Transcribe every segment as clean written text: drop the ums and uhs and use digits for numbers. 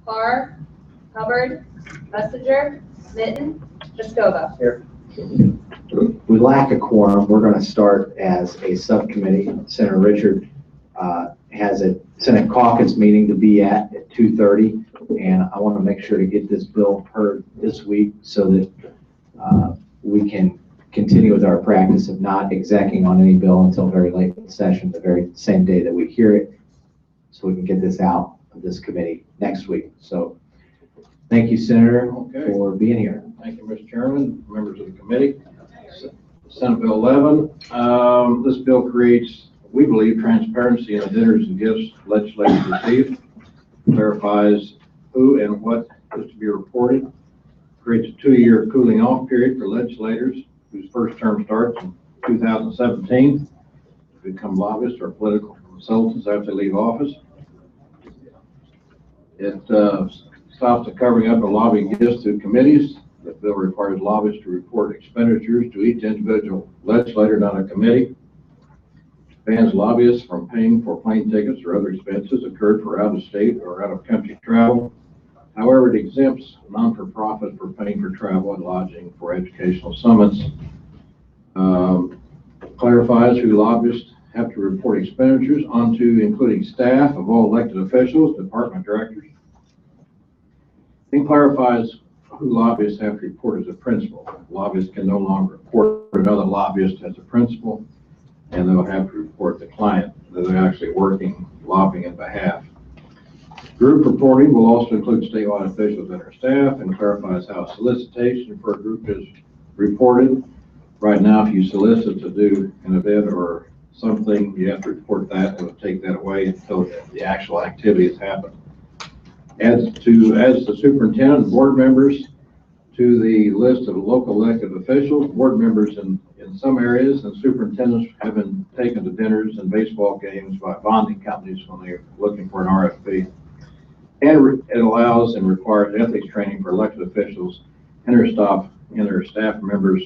Carr, Hubbard, Messenger, Mitten, Jaskova. Here. We lack a quorum. We're going to start as a subcommittee. Senator Richard has a Senate caucus meeting to be at 2:30, and I want to make sure to get this bill heard this week so that we can continue with our practice of not executing on any bill until very late in the session, the very same day that we hear it, so we can get this out of this committee next week. So thank you, Senator, for being here. Thank you, Mr. Chairman, members of the committee. Senate Bill 11. This bill creates, we believe, transparency in the dinners and gifts legislators receive, clarifies who and what is to be reported, creates a 2-year cooling off period for legislators whose first term starts in 2017 to become lobbyists or political consultants after they leave office. It stops the covering up of lobbying gifts through committees. The bill requires lobbyists to report expenditures to each individual legislator, not a committee. Bans lobbyists from paying for plane tickets or other expenses incurred for out-of-state or out-of-country travel. However, it exempts non-for-profit for paying for travel and lodging for educational summits. Clarifies who lobbyists have to report expenditures onto, including staff of all elected officials, department directors. It clarifies who lobbyists have to report as a principal. Lobbyists can no longer report another lobbyist as a principal, and they'll have to report the client that they're actually working, lobbying in behalf. Group reporting will also include statewide officials and their staff, and clarifies how solicitation for a group is reported. Right now, if you solicit to do an event or something, you have to report that, and we'll take that away until the actual activities happen. As the superintendent and board members to the list of local elected officials, board members in some areas, and superintendents have been taken to dinners and baseball games by bonding companies when they're looking for an RFP. And it allows and requires ethics training for elected officials and their staff members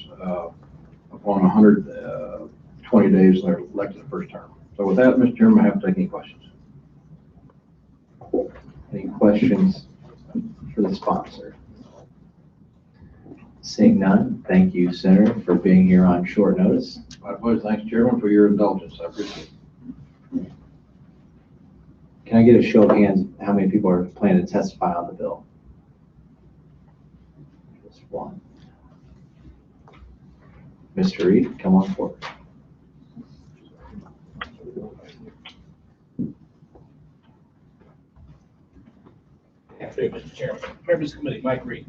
upon 120 days they're elected the first term. So with that, Mr. Chairman, I have to take any questions. Any questions for the sponsor? Seeing none, thank you, Senator, for being here on short notice. My pleasure. Thanks, Chairman, for your indulgence. I appreciate it. Can I get a show of hands? How many people are planning to testify on the bill? Just one. Mr. Reed, come on forward. Afternoon, Mr. Chairman. Members of the committee, Mike Reed,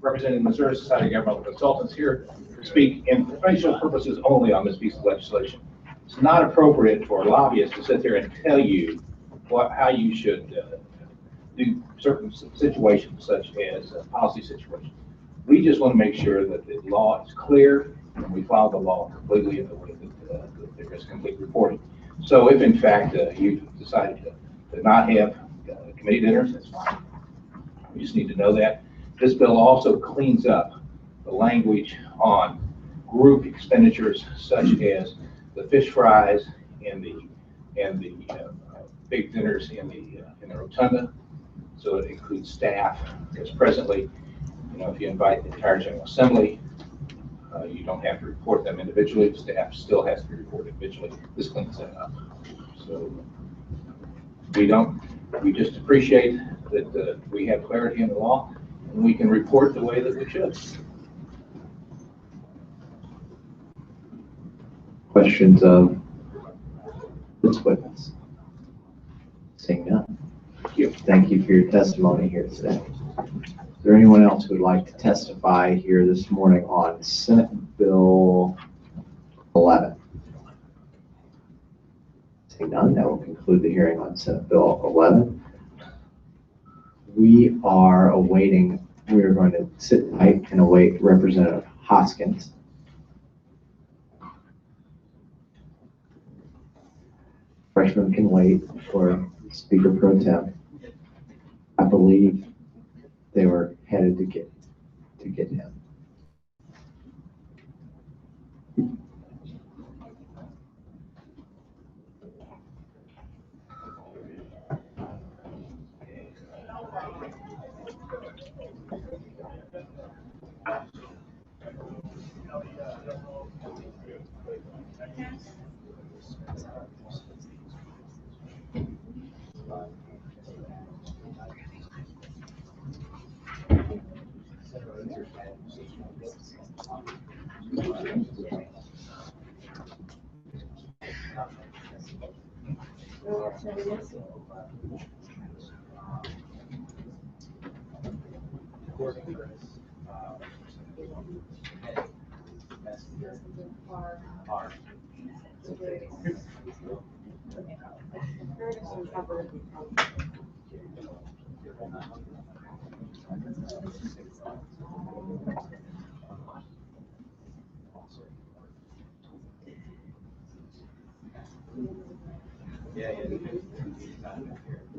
representing the Missouri Society of Governmental Consultants, here to speak informational purposes only on this piece of legislation. It's not appropriate for lobbyists to sit there and tell you how you should do certain situations, such as policy situations. We just want to make sure that the law is clear and we follow the law completely in the way that there is complete reporting. So if in fact you've decided to not have committee dinners, that's fine. We just need to know that. This bill also cleans up the language on group expenditures, such as the fish fries and the big dinners in the rotunda. So it includes staff, because presently, if you invite the entire General Assembly, you don't have to report them individually. The staff still has to be reported individually. This cleans that up. So we just appreciate that we have clarity in the law and we can report the way that we should. Questions of this witness? Seeing none. Thank you for your testimony here today. Is there anyone else who would like to testify here this morning on Senate Bill 11? Seeing none, that will conclude the hearing on Senate Bill 11. We are going to sit tight and await Representative Hoskins. Freshmen can wait for Speaker Pro Tem. I believe they were headed to get him.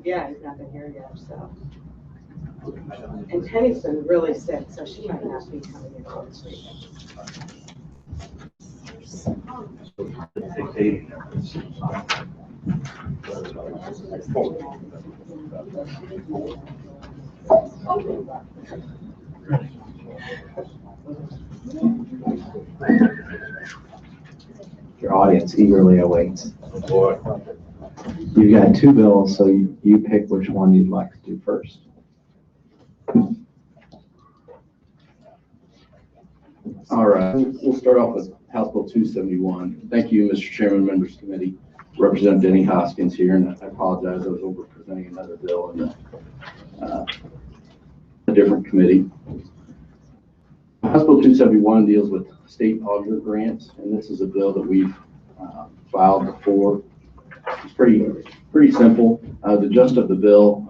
Yeah, he's not been here yet, so. And Penny's been really sick, so she might not be coming in on this week. Your audience eagerly awaits. You've got two bills, so you pick which one you'd like to do first. All right, we'll start off with House Bill 271. Thank you, Mr. Chairman, members of the committee. Representative Denny Hoskins here, and I apologize, I was over presenting another bill in a different committee. House Bill 271 deals with state auditor grants, and this is a bill that we've filed before. It's pretty simple. The gist of the bill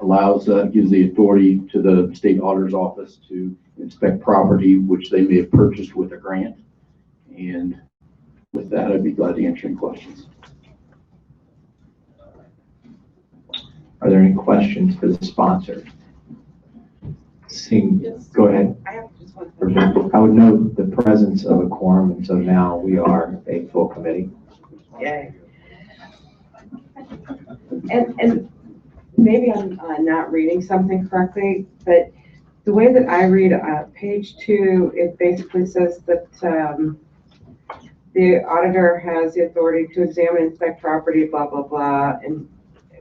gives the authority to the state auditor's office to inspect property which they may have purchased with a grant. And with that, I'd be glad to answer any questions. Are there any questions for the sponsor? Go ahead. I have just one question. I would note the presence of a quorum, and so now we are a full committee. Yay. And maybe I'm not reading something correctly, but the way that I read page 2, it basically says that the auditor has the authority to examine, inspect property, blah, blah, blah. And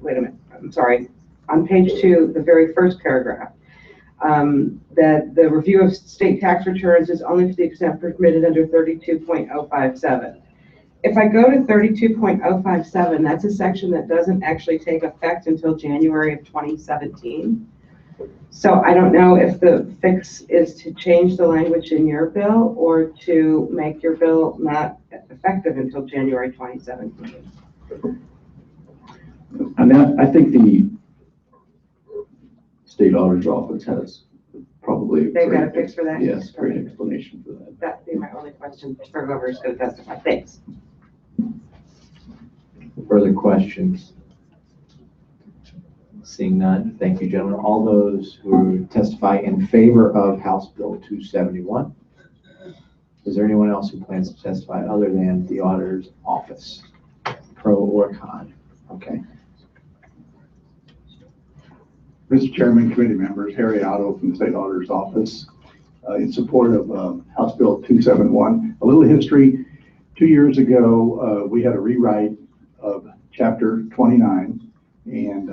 wait a minute, I'm sorry. On page 2, the very first paragraph, that the review of state tax returns is only to the extent permitted under 32.057. If I go to 32.057, that's a section that doesn't actually take effect until January of 2017. So I don't know if the fix is to change the language in your bill or to make your bill not effective until January 2017. I mean, I think the state auditor's office has probably They've got a fix for that? Yes, great explanation for that. That'd be my only question for whoever's going to testify. Thanks. Further questions? Seeing none, thank you, gentlemen. All those who testify in favor of House Bill 271. Is there anyone else who plans to testify other than the auditor's office? Pro or con? Okay. Mr. Chairman, committee members, Harry Otto from the State Auditor's Office, in support of House Bill 271. A little history. 2 years ago, we had a rewrite of Chapter 29, and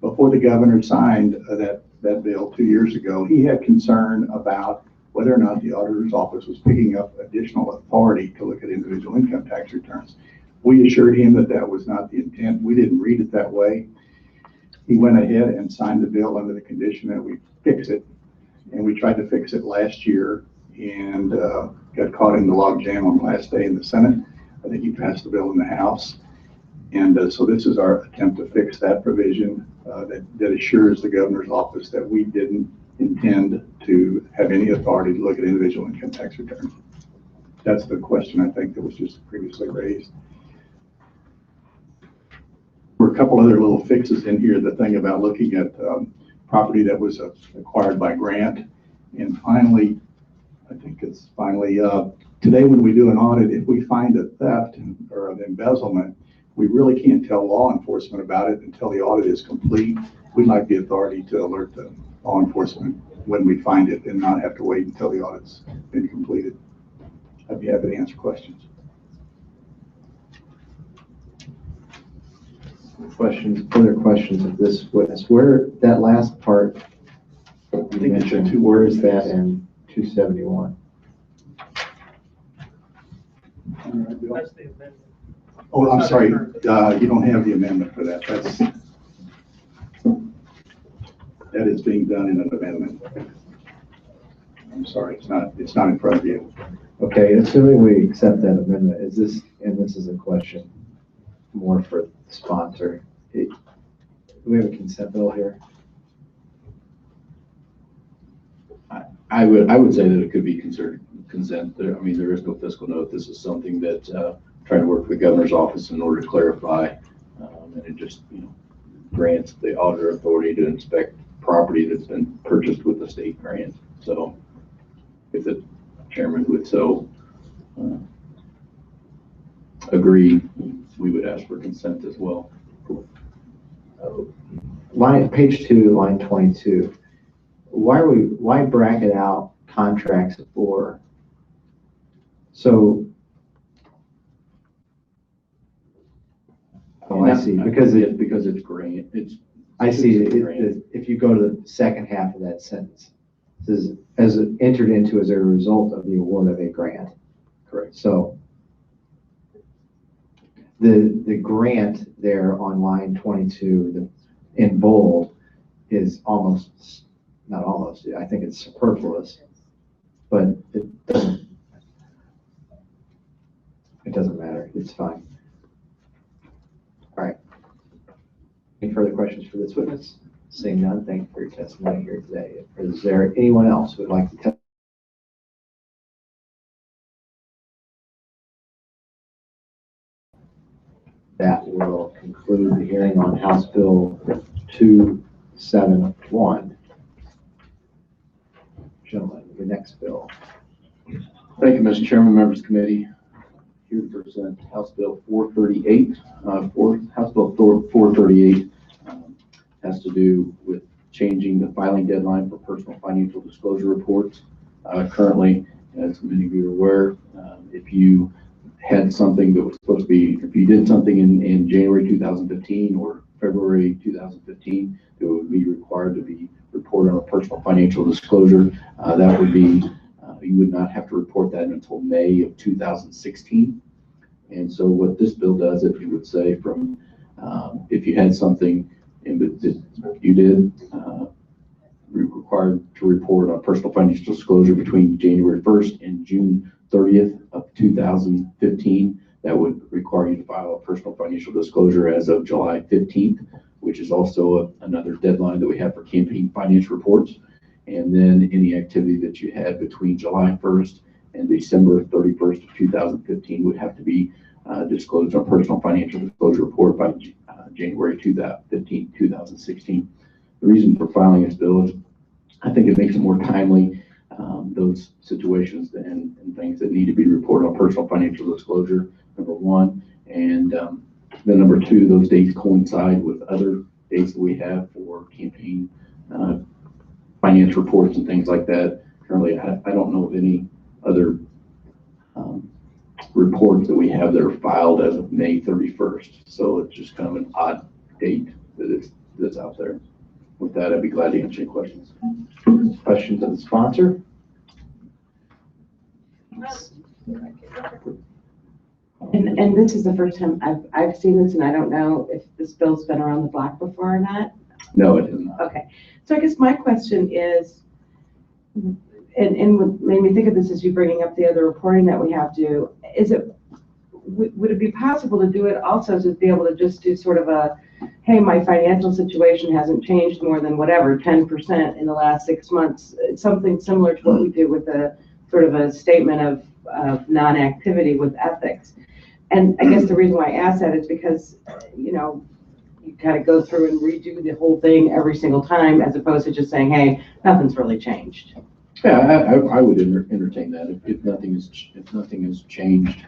before the governor signed that bill 2 years ago, he had concern about whether or not the auditor's office was picking up additional authority to look at individual income tax returns. We assured him that that was not the intent. We didn't read it that way. He went ahead and signed the bill under the condition that we fix it, and we tried to fix it last year and got caught in the log jam on the last day in the Senate. I think he passed the bill in the House. And so this is our attempt to fix that provision that assures the governor's office that we didn't intend to have any authority to look at individual income tax returns. That's the question I think that was just previously raised. There were a couple other little fixes in here, the thing about looking at property that was acquired by grant. And finally, I think it's finally, today when we do an audit, if we find a theft or an embezzlement, we really can't tell law enforcement about it until the audit is complete. We'd like the authority to alert the law enforcement when we find it and not have to wait until the audit's been completed. I'd be happy to answer questions. Further questions of this witness? Where, that last part you think it's mentioned, the two where is that in 271? That's the amendment. Oh, I'm sorry, you don't have the amendment for that. That is being done in an amendment. I'm sorry, it's not in front of you. Okay, assuming we accept that amendment, is this, and this is a question more for the sponsor, do we have a consent bill here? I would say that it could be considered consent. There, I mean, there is no fiscal note. This is something that trying to work with the governor's office in order to clarify, and it just, you know, grants the auditor authority to inspect property that's been purchased with the state grant. So if the chairman would so agree, we would ask for consent as well. Page 2, line 22. Why bracket out contracts for? So, oh, I see, because it's grant. I see, it's grant. if you go to the second half of that sentence, it says, as entered into as a result of the award of a grant. Correct. So, the grant there on line 22, in bold, is almost, not almost, I think it's superfluous, but it doesn't matter, it's fine. All right. Any further questions for this witness? Seeing none, thank you for your testimony here today. Is there anyone else who would like to testify? That will conclude the hearing on House Bill 271. Gentlemen, the next bill. Thank you, Mr. Chairman, members of the committee. Here to present House Bill 438. House Bill 438 has to do with changing the filing deadline for personal financial disclosure reports. Currently, as many of you are aware, if you had something that was supposed to be, if you did something in January 2015 or February 2015, it would be required to be reported on a personal financial disclosure. That would be, you would not have to report that until May of 2016. And so what this bill does, if you would say from, if you had something you did required to report on personal financial disclosure between January 1st and June 30th of 2015, that would require you to file a personal financial disclosure as of July 15th, which is also another deadline that we have for campaign finance reports. And then any activity that you had between July 1st and December 31st of 2015 would have to be disclosed on personal financial disclosure report by January 2016. The reason for filing this bill is I think it makes it more timely, those situations and things that need to be reported on personal financial disclosure, number one. And then number two, those dates coincide with other dates that we have for campaign finance reports and things like that. Currently, I don't know of any other reports that we have that are filed as of May 31st. So it's just kind of an odd date that's out there. With that, I'd be glad to answer any questions. Questions of the sponsor? And this is the first time I've seen this, and I don't know if this bill's been around the block before or not. No, it is not. Okay, so I guess my question is, and what made me think of this is you bringing up the other reporting that we have to, would it be possible to do it also to be able to just do sort of a, hey, my financial situation hasn't changed more than whatever, 10% in the last 6 months, something similar to what we do with a sort of a statement of non-activity with ethics. And I guess the reason why I ask that is because, you know, you kind of go through and redo the whole thing every single time, as opposed to just saying, hey, nothing's really changed. Yeah, I would entertain that if nothing has changed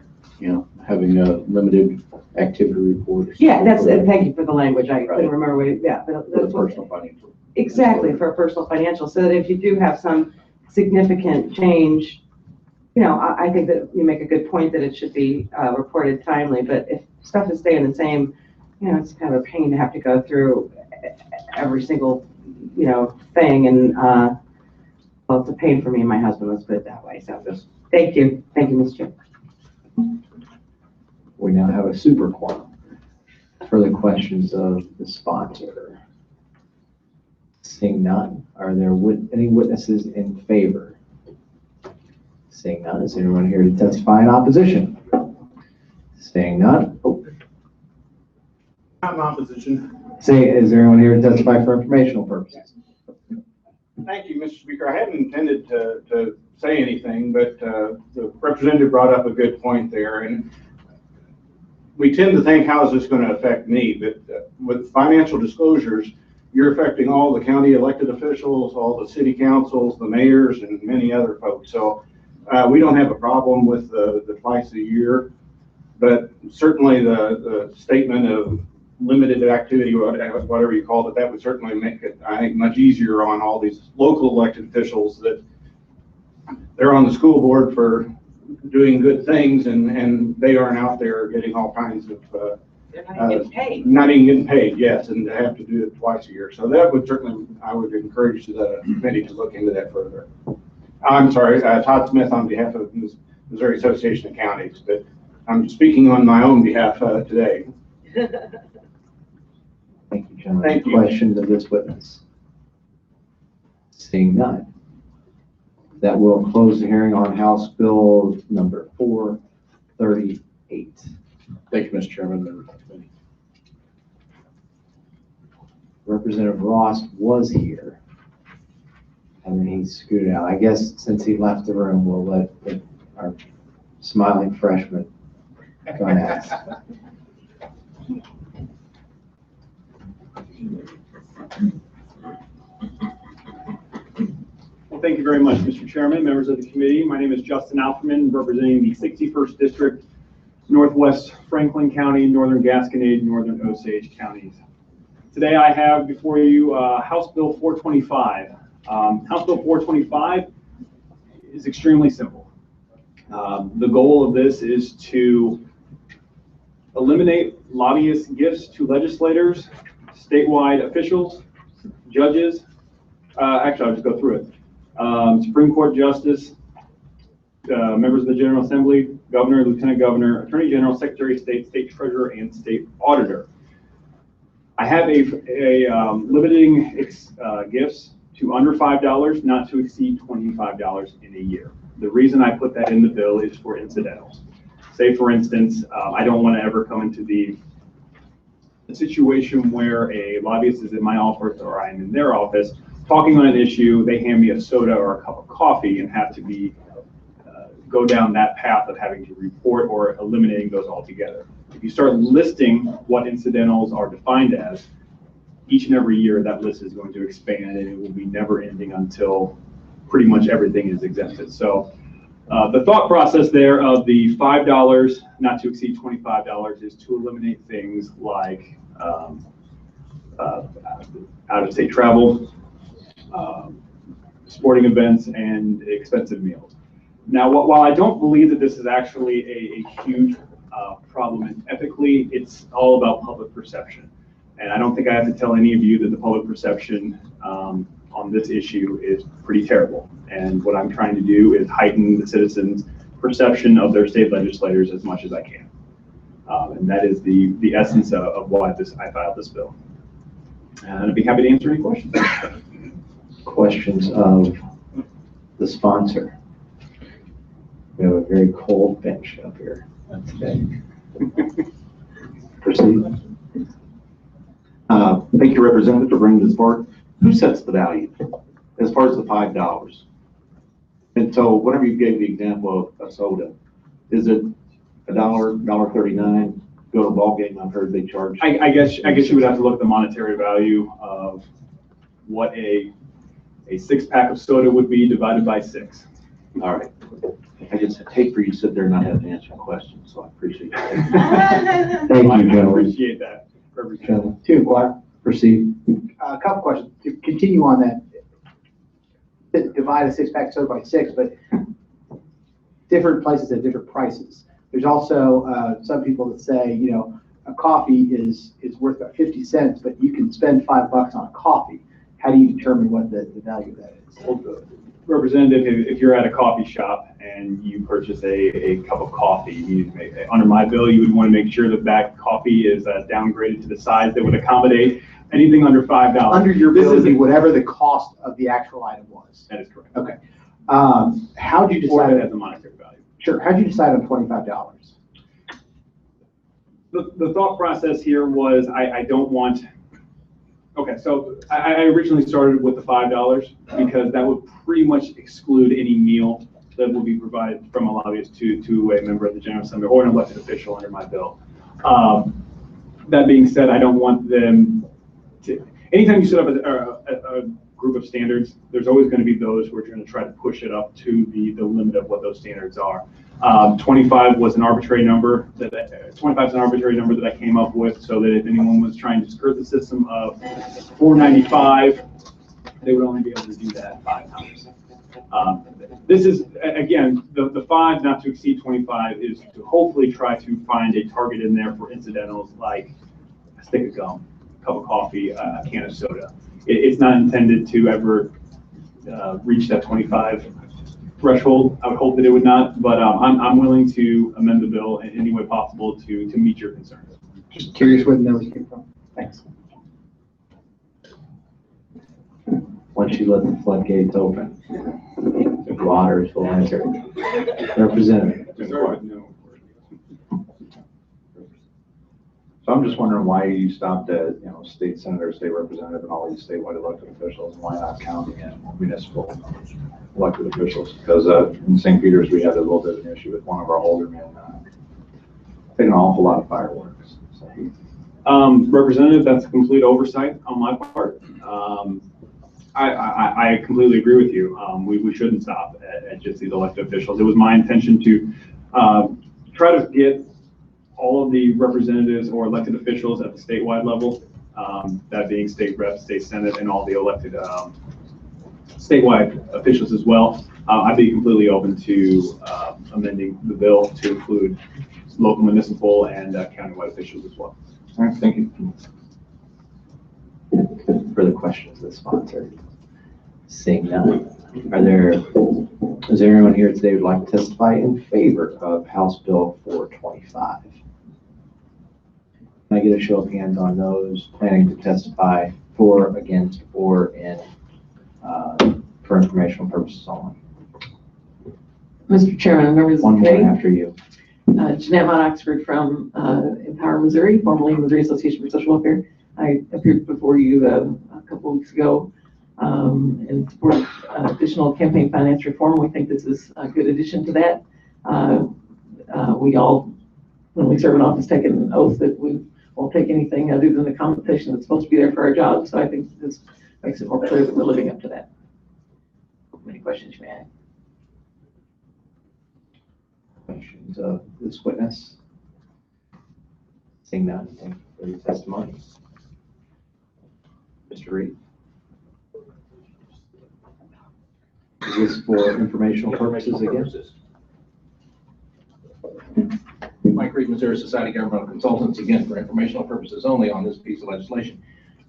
having a limited activity report. Yeah, that's, thank you for the language. I Right. couldn't remember what, yeah, but For the that's what, personal financial. exactly, for a personal financial, so that if you do have some significant change, I think that you make a good point that it should be reported timely, but if stuff is staying the same, it's kind of a pain to have to go through every single, thing, and, well, it's a pain for me and my husband, let's put it that way, so, thank you, Mr. Chair. We now have a super quorum. Further questions of the sponsor? Seeing none, are there any witnesses in favor? Seeing none, is anyone here to testify in opposition? Seeing none, I'm in opposition. is there anyone here to testify for informational purposes? Thank you, Mr. Speaker. I hadn't intended to say anything, but the representative brought up a good point there. And we tend to think, how is this going to affect me? But with financial disclosures, you're affecting all the county elected officials, all the city councils, the mayors, and many other folks. So we don't have a problem with the twice a year, but certainly the statement of limited activity, whatever you call it, that would certainly make it, I think, much easier on all these local elected officials that they're on the school board for doing good things, and they aren't out there getting all kinds of They're not getting paid. not even getting paid, yes, and to have to do it twice a year. So that would certainly, I would encourage the committee to look into that further. I'm sorry, Todd Smith on behalf of Missouri Association of Counties, but I'm speaking on my own behalf today. Thank you, gentlemen. Thank you. Questions of this witness? Seeing none, that will close the hearing on House Bill number 438. Thank you, Mr. Chairman, members of the committee. Representative Ross was here, and then he scooted out. I guess since he left the room, we'll let our smiling freshman go and ask. Well, thank you very much, Mr. Chairman, members of the committee. My name is Justin Alferman, representing the 61st District, Northwest Franklin County, Northern Gasconade, Northern Osage counties. Today I have before you House Bill 425. House Bill 425 is extremely simple. The goal of this is to eliminate lobbyist gifts to legislators, statewide officials, judges, actually I'll just go through it. Supreme Court Justice, members of the General Assembly, Governor, Lieutenant Governor, Attorney General, Secretary of State, State Treasurer, and State Auditor. I have limiting gifts to under $5, not to exceed $25 in a year. The reason I put that in the bill is for incidentals. Say, for instance, I don't want to ever come into the situation where a lobbyist is in my office or I'm in their office talking on an issue, they hand me a soda or a cup of coffee and have to go down that path of having to report or eliminating those altogether. If you start listing what incidentals are defined as, each and every year that list is going to expand and it will be never ending until pretty much everything is exempted. So the thought process there of the $5 not to exceed $25 is to eliminate things like out-of-state travel, sporting events, and expensive meals. Now, while I don't believe that this is actually a huge problem ethically, it's all about public perception. And I don't think I have to tell any of you that the public perception on this issue is pretty terrible. And what I'm trying to do is heighten the citizens' perception of their state legislators as much as I can. And that is the essence of why I filed this bill. And I'd be happy to answer any questions. Questions of the sponsor? We have a very cold bench up here today. Proceed. Thank you, Representative, for bringing this forward. Who sets the value as far as the $5? And so whenever you gave the example of a soda, is it $1, $1.39? Go to a ball game, I've heard they charge. I guess you would have to look at the monetary value of what a 6-pack of soda would be divided by 6. All right. I just hate for you to sit there and not have to answer questions, so I appreciate it. Thank you, I gentlemen. appreciate that. Gentlemen, to inquire, proceed. A couple questions, to continue on that, divide a six-pack soda by six, but different places have different prices. There's also some people that say, you know, a coffee is worth about 50 cents, but you can spend $5 on a coffee. How do you determine what the value of that is? Representative, if you're at a coffee shop and you purchase a cup of coffee, you need to make, under my bill, you would want to make sure that that coffee is downgraded to the size that would accommodate anything under $5. Under your This bill, is would be whatever the cost of the actual item was. That is correct. Okay. How'd you Or decide? it has a monetary value. Sure. How'd you decide on $25? The thought process here was I don't want, okay, so I originally started with the $5 because that would pretty much exclude any meal that will be provided from a lobbyist to a member of the General Assembly or an elected official under my bill. That being said, I don't want them to, anytime you set up a group of standards, there's always going to be those who are going to try to push it up to the limit of what those standards are. 25 was an arbitrary number 25 is an arbitrary number that I came up with so that if anyone was trying to skirt the system of $4.95, they would only be able to do that 5 times. This is, again, the 5 not to exceed 25 is to hopefully try to find a target in there for incidentals like a stick of gum, a cup of coffee, a can of soda. It's not intended to ever reach that 25 threshold. I would hope that it would not, but I'm willing to amend the bill in any way possible to meet your concerns. Just curious where the numbers came from. Thanks. Once you let the floodgates open, the waters will enter. Representative. So I'm just wondering why you stopped at, you know, state senator, state representative, and all these statewide elected officials, and why not county and municipal elected officials? Because in St. Peter's, we had a little bit of an issue with one of our aldermen taking an awful lot of fireworks. So. Representative, that's a complete oversight on my part. I completely agree with you. We shouldn't stop at just these elected officials. It was my intention to try to get all of the representatives or elected officials at the statewide level, that being state reps, state senate, and all the elected statewide officials as well. I'd be completely open to amending the bill to include local municipal and countywide officials as well. All right, thank you. Further questions of the sponsor? Seeing none. Is there anyone here today who would like to testify in favor of House Bill 425? Can I get a show of hands on those planning to testify for, against, or in for informational purposes only? Mr. Chairman, members of the One more committee. after you. Jeanette Von Oxford from Empower Missouri, formerly Missouri Association for Social Welfare. I appeared before you a couple weeks ago in support of additional campaign finance reform. We think this is a good addition to that. We all, when we serve in office, take an oath that we won't take anything other than the compensation that's supposed to be there for our jobs. So I think this makes it more clear that we're living up to that. Any questions you may have? Questions of this witness? Seeing none, thank you for your testimony. Mr. Reed. Is this for informational purposes again? Mike Reed, Missouri Society of Governmental Consultants, again, for informational purposes only on this piece of legislation.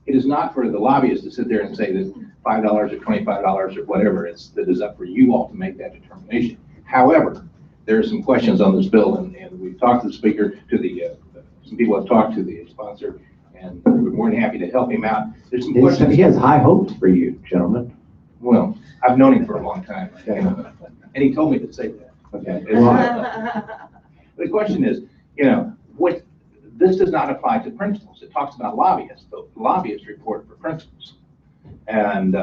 It is not for the lobbyists to sit there and say that $5 or $25 or whatever, it is up for you all to make that determination. However, there are some questions on this bill, and we've talked to the speaker, some people have talked to the sponsor, and we're more than happy to help him out. There's some questions. He has high hopes for you, gentlemen. Well, I've known him for a long time, Okay. and he told me to say that. Okay. The question is, this does not apply to principals. It talks about lobbyists. The lobbyists report for principals. And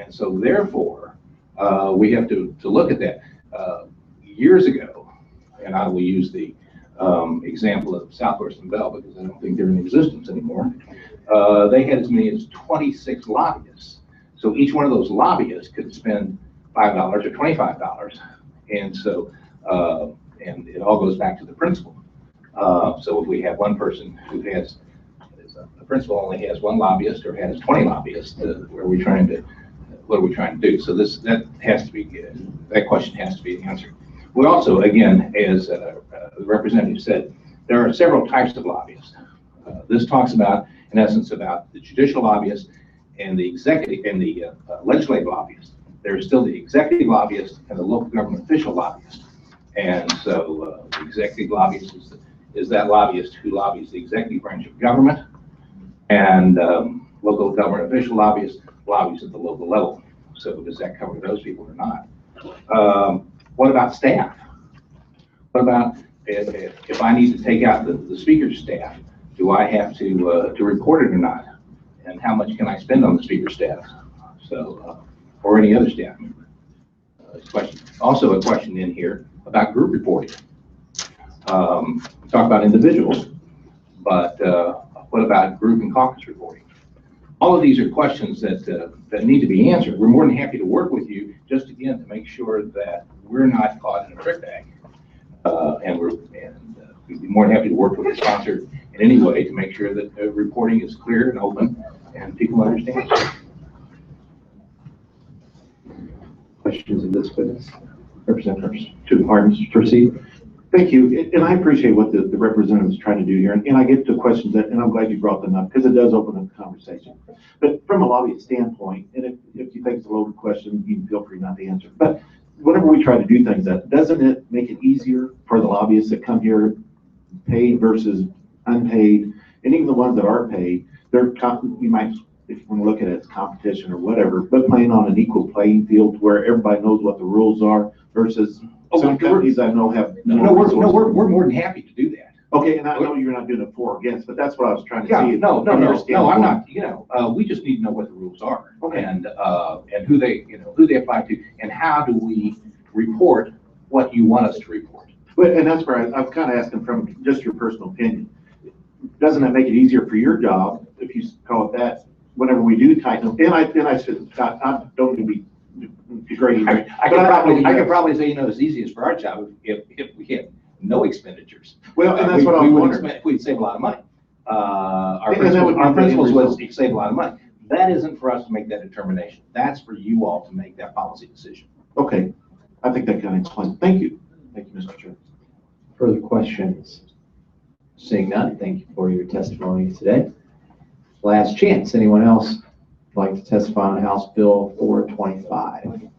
so therefore, we have to look at that. Years ago, and I will use the example of Southwest and Bell because I don't think they're in existence anymore. They had as many as 26 lobbyists. So each one of those lobbyists could spend $5 or $25. And so And it all goes back to the principal. So if we have one person who has, the principal only has one lobbyist or has 20 lobbyists, what are we trying to do? So that has to be, that question has to be answered. We also, again, as the representative said, there are several types of lobbyists. This talks about, in essence, about the judicial lobbyists and the executive and the legislative lobbyists. There is still the executive lobbyist and the local government official lobbyist. And so the executive lobbyist is that lobbyist who lobbies the executive branch of government, and local government official lobbyist lobbies at the local level. So does that cover those people or not? What about staff? What about if I need to take out the speaker's staff? Do I have to report it or not? And how much can I spend on the speaker's staff? So, or any other staff member. Question. Also a question in here about group reporting. Talk about individuals, but what about group and caucus reporting? All of these are questions that need to be answered. We're more than happy to work with you, just again to make sure that we're not caught in a trick bag, and we'd be more than happy to work with the sponsor in any way to make sure that the reporting is clear and open and people understand. Questions of this witness? Representative Hurst. To Harms, proceed. Thank you, and I appreciate what the representative is trying to do here, and I get to questions that, and I'm glad you brought them up, because it does open up the conversation. But from a lobbyist standpoint, and if you think it's a loaded question, you can feel free not to answer. But whenever we try to do things, doesn't it make it easier for the lobbyists that come here, paid versus unpaid, and even the ones that are paid, you might, if you want to look at it as competition or whatever, but playing on an equal playing field where everybody knows what the rules are versus some companies I know have we're more than happy to do that. Okay, and I know you're not doing it for or against, but that's what I was trying to see. No, I'm not. We just need to know what the rules are, okay, and who they apply to, and how do we report what you want us to report. But and that's where I was kind of asking from just your personal opinion. Doesn't that make it easier for your job, if you call it that, whenever we do tighten up? And I should I don't mean to be degrading. I could probably say, it's easiest for our job if we had no expenditures. Well, and that's what I was wondering. We'd save a lot of money. Our principles would save a lot of money. That isn't for us to make that determination. That's for you all to make that policy decision. Okay, I think that kind of explains. Thank you. Thank you, Mr. Chair. Further questions? Seeing none, thank you for your testimony today. Last chance, anyone else like to testify on House Bill 425?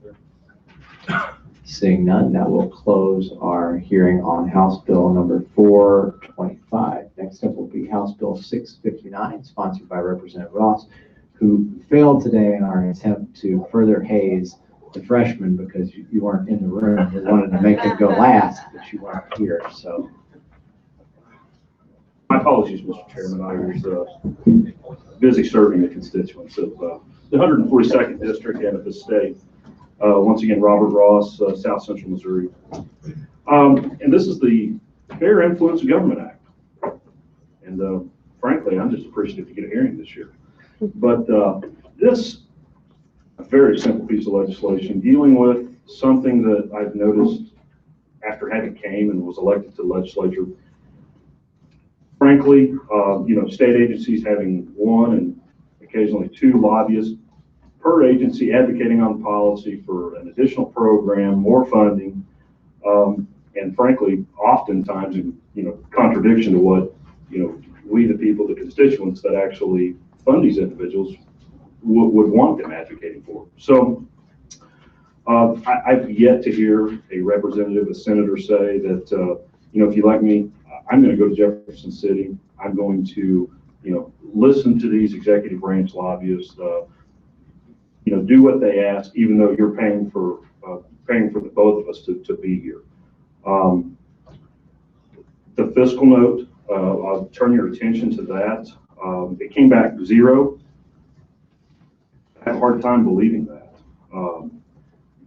Seeing none, that will close our hearing on House Bill number 425. Next up will be House Bill 659, sponsored by Representative Ross, who failed today in our attempt to further haze the freshmen because you weren't in the room. We wanted to make it go last, but you weren't here, so. My apologies, Mr. Chairman. I was busy serving the constituents of the 142nd District and of the state. Once again, Robert Ross, South Central Missouri. And this is the Fair Influence of Government Act. And frankly, I'm just appreciative to get a hearing this year. But this, a very simple piece of legislation dealing with something that I've noticed after having came and was elected to the legislature. Frankly, state agencies having one and occasionally two lobbyists per agency advocating on policy for an additional program, more funding, and frankly, oftentimes in contradiction to what we the people, the constituents that actually fund these individuals would want them advocating for. So I've yet to hear a representative, a senator say that if you like me, I'm going to go to Jefferson City. I'm going to listen to these executive branch lobbyists. Do what they ask, even though you're paying for the both of us to be here. The fiscal note, I'll turn your attention to that. It came back 0. I have a hard time believing that.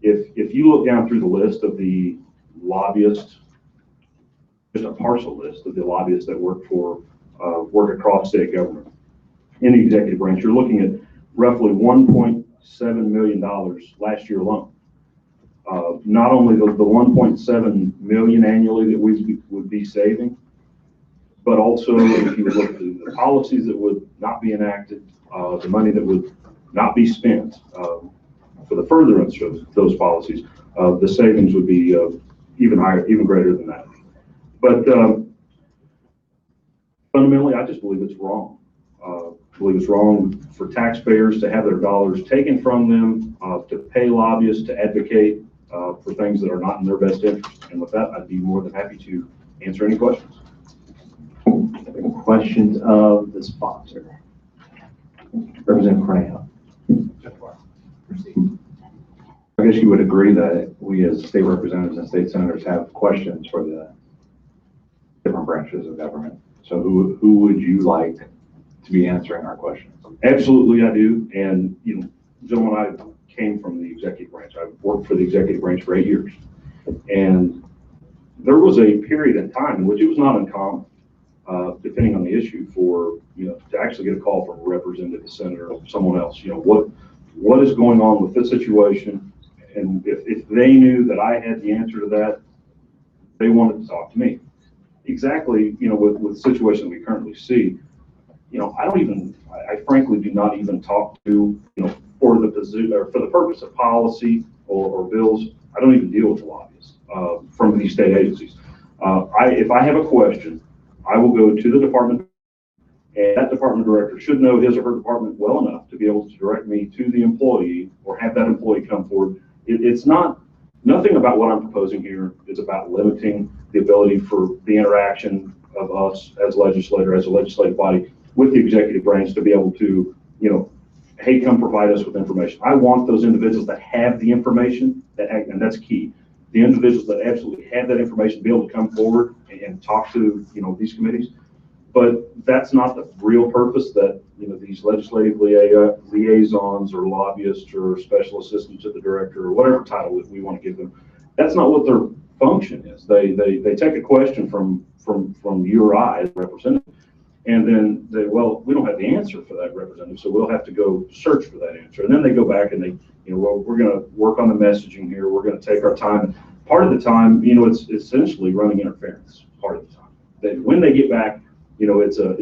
If you look down through the list of the lobbyists, just a partial list of the lobbyists that work across state government in the executive branch, you're looking at roughly $1.7 million last year alone. Not only the $1.7 million annually that we would be saving. But also, if you look at the policies that would not be enacted, the money that would not be spent for the furtherance of those policies, the savings would be even higher, even greater than that. But fundamentally, I just believe it's wrong. I believe it's wrong for taxpayers to have their dollars taken from them, to pay lobbyists to advocate for things that are not in their best interest. And with that, I'd be more than happy to answer any questions. Questions of the sponsor? Representative Cornejo. I guess you would agree that we as state representatives and state senators have questions for the different branches of government. So who would you like to be answering our questions? Absolutely, I do. And, you know, gentlemen, I came from the executive branch. I've worked for the executive branch for 8 years. And there was a period in time in which it was not uncommon, depending on the issue, for, you know, to actually get a call from a representative, a senator, or someone else, you know, what is going on with this situation? And if they knew that I had the answer to that, they wanted to talk to me. Exactly, you know, with the situation we currently see, you know, I frankly do not even talk to, you know, for the position or for the purpose of policy or bills, I don't even deal with lobbyists from these state agencies. If I have a question, I will go to the department, and that department director should know his or her department well enough to be able to direct me to the employee or have that employee come forward. It's nothing about what I'm proposing here is about limiting the ability for the interaction of us as legislator, as a legislative body with the executive branch to be able to, you know, hey, come provide us with information. I want those individuals that have the information, and that's key. The individuals that absolutely have that information to be able to come forward and talk to, you know, these committees. But that's not the real purpose that, you know, these legislative liaisons or lobbyists or special assistants to the director or whatever title we want to give them, that's not what their function is. They take a question from you or I as a representative, and then they, well, we don't have the answer for that representative, so we'll have to go search for that answer. And then they go back and they, you know, well, we're going to work on the messaging here. We're going to take our time. And part of the time, you know, it's essentially running interference. Part of the time, that when they get back, you know, it's an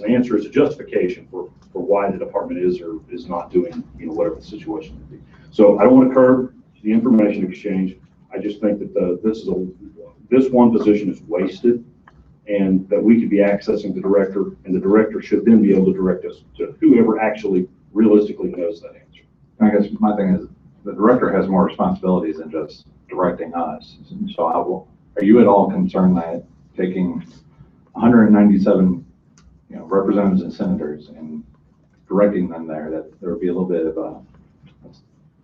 answer, it's a justification for why the department is or is not doing, you know, whatever the situation may be. So I don't want to curb the information exchange. I just think that this one position is wasted, and that we could be accessing the director, and the director should then be able to direct us to whoever actually realistically knows that answer. I guess my thing is the director has more responsibilities than just directing us. So are you at all concerned that taking 197, you know, representatives and senators and directing them there, that there would be a little bit of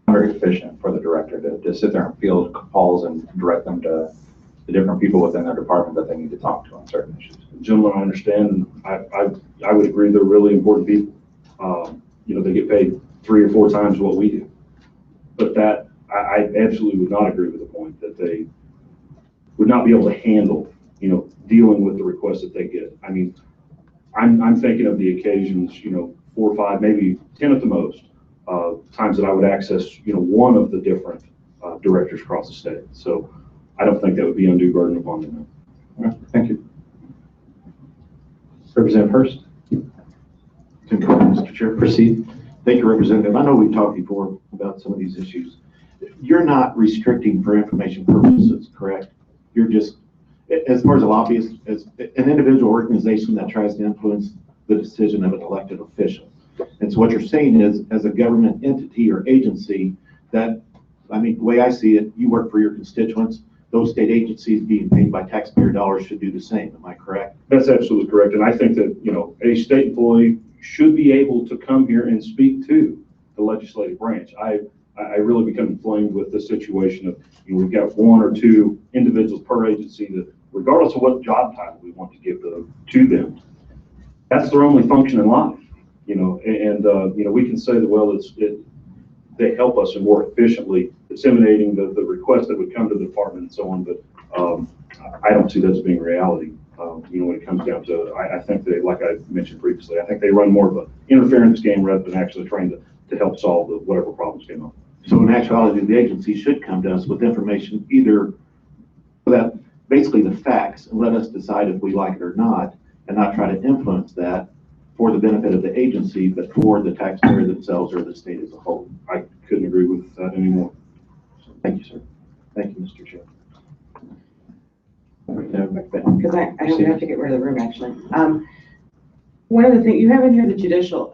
very efficient for the director to sit there and field calls and direct them to the different people within their department that they need to talk to on certain issues? Gentlemen, I understand, and I would agree they're really important people. You know, they get paid 3 or 4 times what we do. But that, I absolutely would not agree with the point that they would not be able to handle, you know, dealing with the requests that they get. I mean, I'm thinking of the occasions, you know, 4 or 5, maybe 10 at the most, times that I would access, you know, one of the different directors across the state. So I don't think that would be undue burden upon them. Okay, thank you. Representative Hurst. Mr. Chair. Proceed. Thank you, Representative. I know we've talked before about some of these issues. You're not restricting for information purposes, correct? You're just, as far as a lobbyist, as an individual organization that tries to influence the decision of an elected official. And so what you're saying is, as a government entity or agency, that, I mean, the way I see it, you work for your constituents. Those state agencies being paid by taxpayer dollars should do the same. Am I correct? That's absolutely correct. And I think that, you know, a state employee should be able to come here and speak to the legislative branch. I really become inflamed with the situation of, you know, we've got 1 or 2 individuals per agency that, regardless of what job title we want to give to them, that's their only function in life, you know. And you know, we can say that, well, they help us in more efficiently disseminating the requests that would come to the department and so on. But I don't see that as being reality. You know, when it comes down to, I think they, like I mentioned previously, I think they run more of an interference game rather than actually trying to help solve whatever problems came up. So in actuality, the agency should come to us with information either that basically the facts, and let us decide if we like it or not, and not try to influence that for the benefit of the agency, but for the taxpayer themselves or the state as a whole. I couldn't agree with that anymore. Thank you, sir. Thank you, Mr. Chair. Because I don't have to get rid of the room, actually. One of the things, you have in here the judicial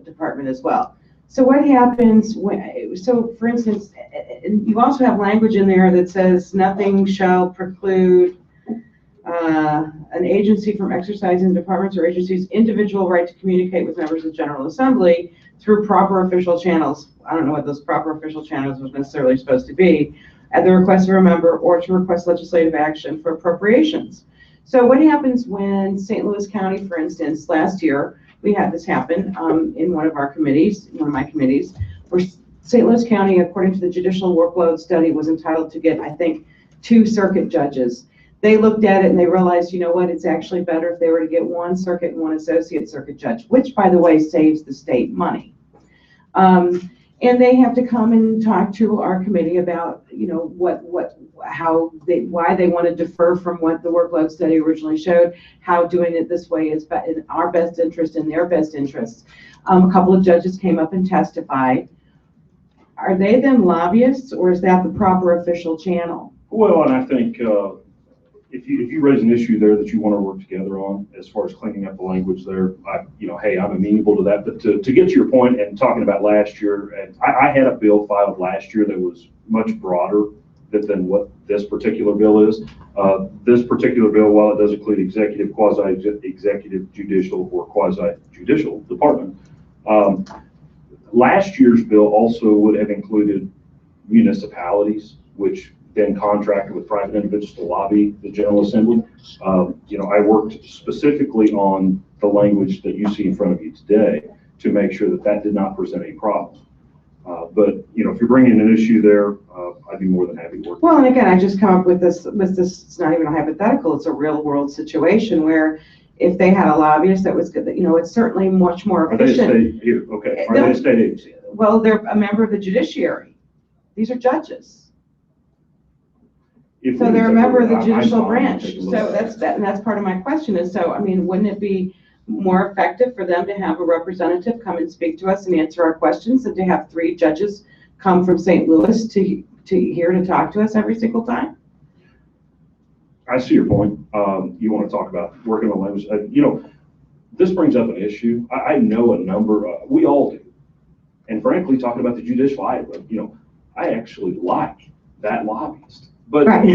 department as well. So what happens when, so for instance, you also have language in there that says nothing shall preclude an agency from exercising the department's or agency's individual right to communicate with members of the General Assembly through proper official channels. I don't know what those proper official channels was necessarily supposed to be, at the request of a member or to request legislative action for appropriations. So what happens when St. Louis County, for instance, last year, we had this happen in one of our committees, one of my committees, where St. Louis County, according to the judicial workload study, was entitled to get, I think, 2 circuit judges. They looked at it and they realized, you know what, it's actually better if they were to get 1 circuit and 1 associate circuit judge, which, by the way, saves the state money. And they have to come and talk to our committee about, you know, why they want to defer from what the workload study originally showed, how doing it this way is in our best interest and their best interests. A couple of judges came up and testified. Are they then lobbyists, or is that the proper official channel? Well, and I think if you raise an issue there that you want to work together on, as far as cleaning up the language there, hey, I'm amenable to that. But to get to your point and talking about last year, and I had a bill filed last year that was much broader than what this particular bill is. This particular bill, while it does include executive, quasi-executive, judicial, or quasi-judicial department, last year's bill also would have included municipalities, which then contracted with private individuals to lobby the General Assembly. I worked specifically on the language that you see in front of you today to make sure that that did not present a problem. But if you're bringing an issue there, I'd be more than happy to work. Well, and again, I just come up with this, it's not even a hypothetical, it's a real world situation where if they had a lobbyist that was good, it's certainly much more efficient. Are they a state here? Okay. Are they a state agency? Well, they're a member of the judiciary. These are judges. So they're a member of the judicial branch. So that's part of my question is, so, I mean, wouldn't it be more effective for them to have a representative come and speak to us and answer our questions than to have 3 judges come from St. Louis to here to talk to us every single time? I see your point. You want to talk about working on language. This brings up an issue. I know a number, we all do. And frankly, talking about the judicial, I actually like that lobbyist. But right.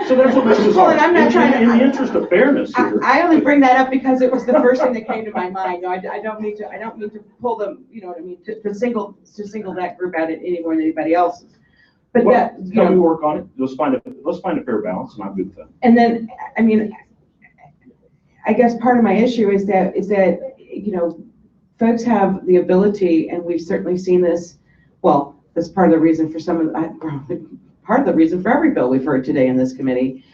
So that's what makes this hard. And I'm not trying to, in the interest of fairness here. I only bring that up because it was the first thing that came to my mind. No, I don't mean to pull them, you know what I mean, to single that group out any more than anybody else's. But well, let me work on it. Let's find a fair balance, and I'm good with that. And then, I mean, I guess part of my issue is that folks have the ability, and we've certainly seen this. Well, that's part of the reason for part of the reason for every bill we've heard today in this committee.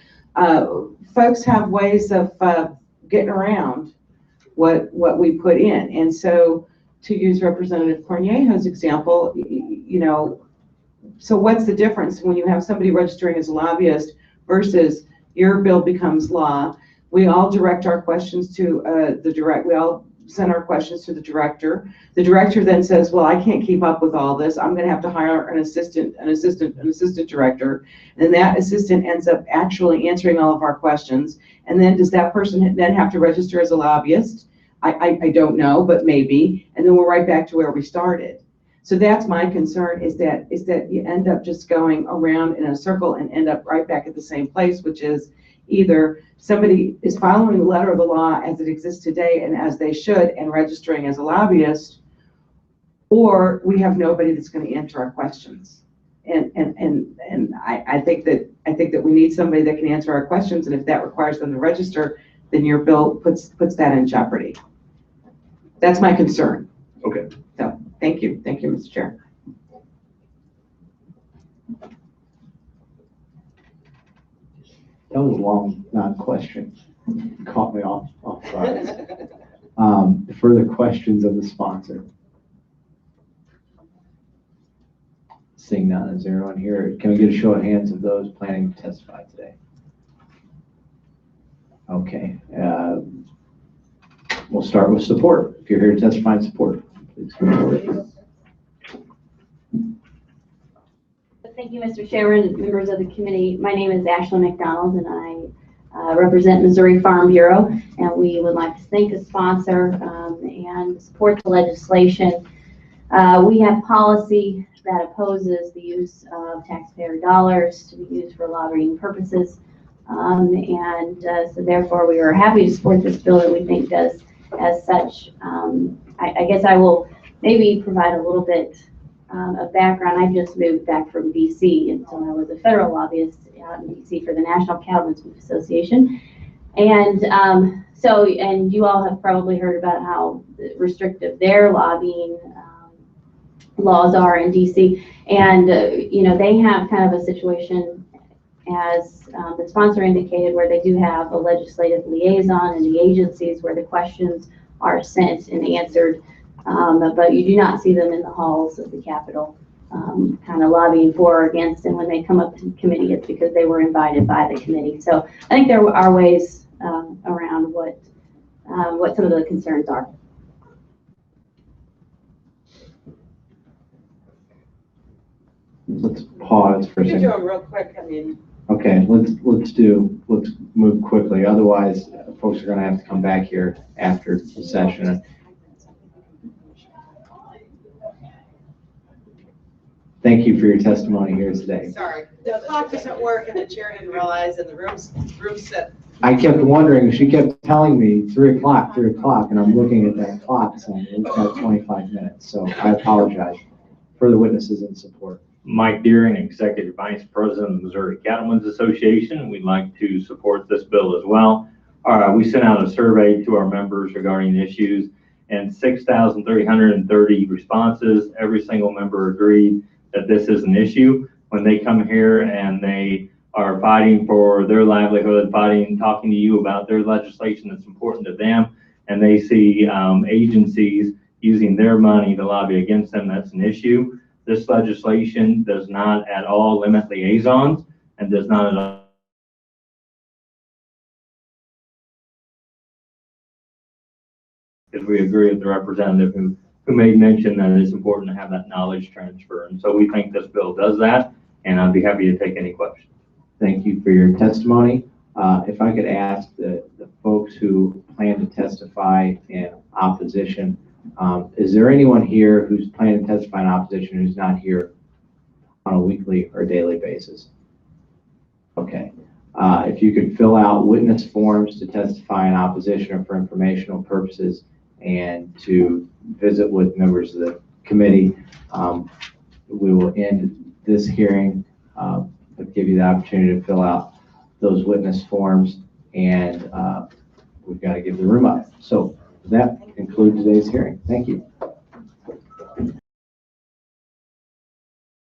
Folks have ways of getting around what we put in, and so to use Representative Corniejo's example, so what's the difference when you have somebody registering as a lobbyist versus your bill becomes law? We all direct our questions to we all send our questions to the director. The director then says, well, I can't keep up with all this. I'm going to have to hire an assistant director. And that assistant ends up actually answering all of our questions. And then does that person then have to register as a lobbyist? I don't know, but maybe. And then we're right back to where we started. So that's my concern is that you end up just going around in a circle and end up right back at the same place, which is either somebody is following the letter of the law as it exists today and as they should and registering as a lobbyist, or we have nobody that's going to answer our questions. And I think that we need somebody that can answer our questions, and if that requires them to register, then your bill puts that in jeopardy. That's my concern. Okay. So thank you, Mr. Chair. That was a long non-question. Caught me off guard. Further questions of the sponsor? Seeing none, is there anyone here? Can we get a show of hands of those planning to testify today? Okay, we'll start with support. If you're here to testify in support, please come forward. Thank you, Mr. Chairman, members of the committee. My name is Ashley McDonald, and I represent Missouri Farm Bureau, and we would like to thank the sponsor and support the legislation. We have policy that opposes the use of taxpayer dollars to be used for lobbying purposes, so therefore we are happy to support this bill that we think does as such. I guess I will maybe provide a little bit of background. I just moved back from DC, and so I was a federal lobbyist out in DC for the National Cattlemen's Beef Association. And and you all have probably heard about how restrictive their lobbying laws are in DC. And, you know, they have kind of a situation, as the sponsor indicated, where they do have a legislative liaison in the agencies where the questions are sent and answered. But you do not see them in the halls of the Capitol kind of lobbying for or against, and when they come up to committee, it's because they were invited by the committee. So I think there are ways around what some of the concerns are. Let's pause for a You can second. do them real quick, I mean. Okay, let's move quickly. Otherwise, folks are going to have to come back here after the session. Thank you for your testimony here today. Sorry, the clock doesn't work and the chair didn't realize, and the room's set. I kept wondering, she kept telling me 3 o'clock, and I'm looking at that clock saying we've got 25 minutes, so I apologize. Further witnesses in support. Mike Deering, Executive Vice President of the Missouri Cattlemen's Association, and we'd like to support this bill as well. We sent out a survey to our members regarding issues, and 6,330 responses. Every single member agreed that this is an issue. When they come here and they are fighting for their livelihood, talking to you about their legislation that's important to them, and they see agencies using their money to lobby against them, that's an issue. This legislation does not at all limit liaisons and does not at all because we agree with the representative who made mention that it's important to have that knowledge transfer. And so we think this bill does that, and I'd be happy to take any questions. Thank you for your testimony. If I could ask the folks who plan to testify in opposition, is there anyone here who's planning to testify in opposition who's not here on a weekly or daily basis? Okay. If you could fill out witness forms to testify in opposition or for informational purposes and to visit with members of the committee, we will end this hearing, but give you the opportunity to fill out those witness forms, and we've got to give the room up. So that concludes today's hearing. Thank you.